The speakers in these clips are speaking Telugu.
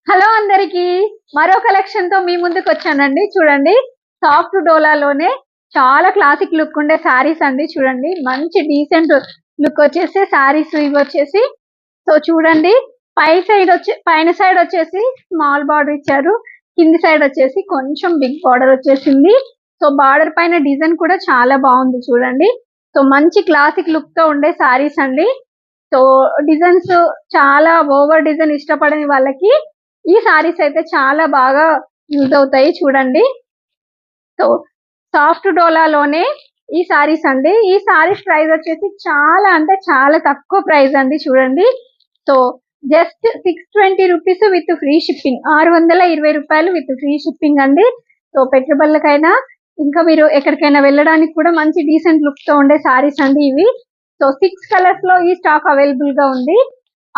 హలో అందరికి మరో కలెక్షన్ తో మీ ముందుకు వచ్చానండి. చూడండి, సాఫ్ట్ డోలాలోనే చాలా క్లాసిక్ లుక్ ఉండే సారీస్ అండి. చూడండి, మంచి డీసెంట్ లుక్ వచ్చేసి సారీస్ ఇవి వచ్చేసి. సో చూడండి, పైన సైడ్ వచ్చేసి స్మాల్ బార్డర్ ఇచ్చారు, కింది సైడ్ వచ్చేసి కొంచెం బిగ్ బార్డర్ వచ్చేసింది. సో బార్డర్ పైన డిజైన్ కూడా చాలా బాగుంది చూడండి. సో మంచి క్లాసిక్ లుక్ తో ఉండే సారీస్ అండి. సో డిజైన్స్ చాలా ఓవర్ డిజైన్ ఇష్టపడని వాళ్ళకి ఈ సారీస్ అయితే చాలా బాగా యూజ్ అవుతాయి చూడండి. సో సాఫ్ట్ డోలాలోనే ఈ సారీస్ అండి. ఈ సారీస్ ప్రైస్ వచ్చేసి చాలా అంటే చాలా తక్కువ ప్రైస్ అండి. చూడండి, so just 620 rupees with free shipping, 620 రూపాయలు విత్ ఫ్రీ షిప్పింగ్ అండి. సో పెట్టుబడులకైనా ఇంకా మీరు ఎక్కడికైనా వెళ్ళడానికి కూడా మంచి డీసెంట్ లుక్ తో ఉండే సారీస్ అండి ఇవి. సో 6 కలర్స్ లో ఈ స్టాక్ అవైలబుల్ గా ఉంది.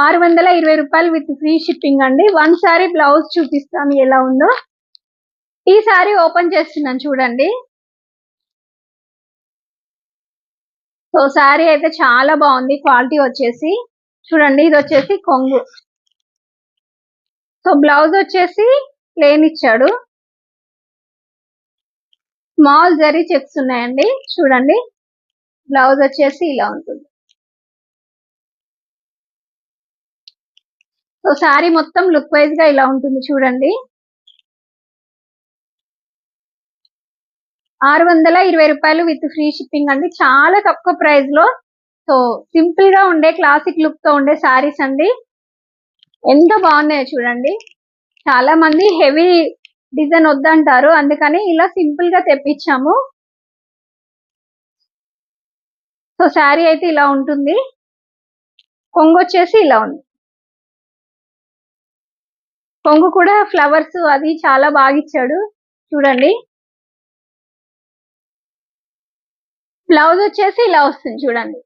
620 రూపాయలు విత్ ఫ్రీ షిప్పింగ్ అండి. వన్ సారీ బ్లౌజ్ చూపిస్తాను ఎలా ఉందో. ఈ సారీ ఓపెన్ చేస్తున్నాను చూడండి. సో సారీ అయితే చాలా బాగుంది, క్వాలిటీ వచ్చేసి చూడండి. ఇది వచ్చేసి కొంగు. సో బ్లౌజ్ వచ్చేసి ప్లేన్ ఇచ్చాడు, స్మాల్ జరీ చెక్స్ ఉన్నాయండి. చూడండి, బ్లౌజ్ వచ్చేసి ఇలా ఉంటుంది. సో సారీ మొత్తం లుక్ వైజ్ గా ఇలా ఉంటుంది చూడండి. 620 రూపాయలు విత్ ఫ్రీ షిప్పింగ్ అండి. చాలా తక్కువ ప్రైస్ లో సో సింపుల్ గా ఉండే క్లాసిక్ లుక్ తో ఉండే సారీస్ అండి. ఎంత బాగున్నాయో చూడండి. చాలా మంది హెవీ డిజైన్ వద్దంటారు, అందుకని ఇలా సింపుల్ గా తెప్పించాము. సో శారీ అయితే ఇలా ఉంటుంది. కొంగు వచ్చేసి ఇలా ఉంది. కొంగు కూడా ఫ్లవర్స్ అది చాలా బాగా ఇచ్చాడు చూడండి. బ్లౌజ్ వచ్చేసి ఇలా వస్తుంది చూడండి.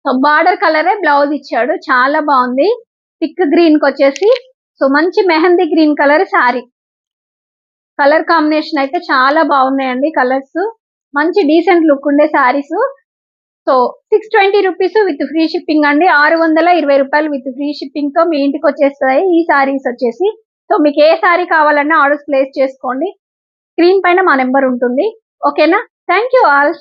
సో బార్డర్ కలరే బ్లౌజ్ ఇచ్చాడు, చాలా బాగుంది. థిక్ గ్రీన్ కి వచ్చేసి సో మంచి mehndi green colour sorry. Colour combination అయితే చాలా బాగున్నాయండి. కలర్స్ మంచి డీసెంట్ లుక్ ఉండే saris. So 620 rupees with free shipping అండి. 620 రూపాయలు విత్ ఫ్రీ షిప్పింగ్ తో మీ ఇంటికి వచ్చేస్తాయి ఈ సారీస్ వచ్చేసి. సో మీకు ఏ సారీ కావాలన్నా ఆర్డర్స్ ప్లేస్ చేసుకోండి. స్క్రీన్ పైన మా నెంబర్ ఉంటుంది. ఓకేనా? Thank you all.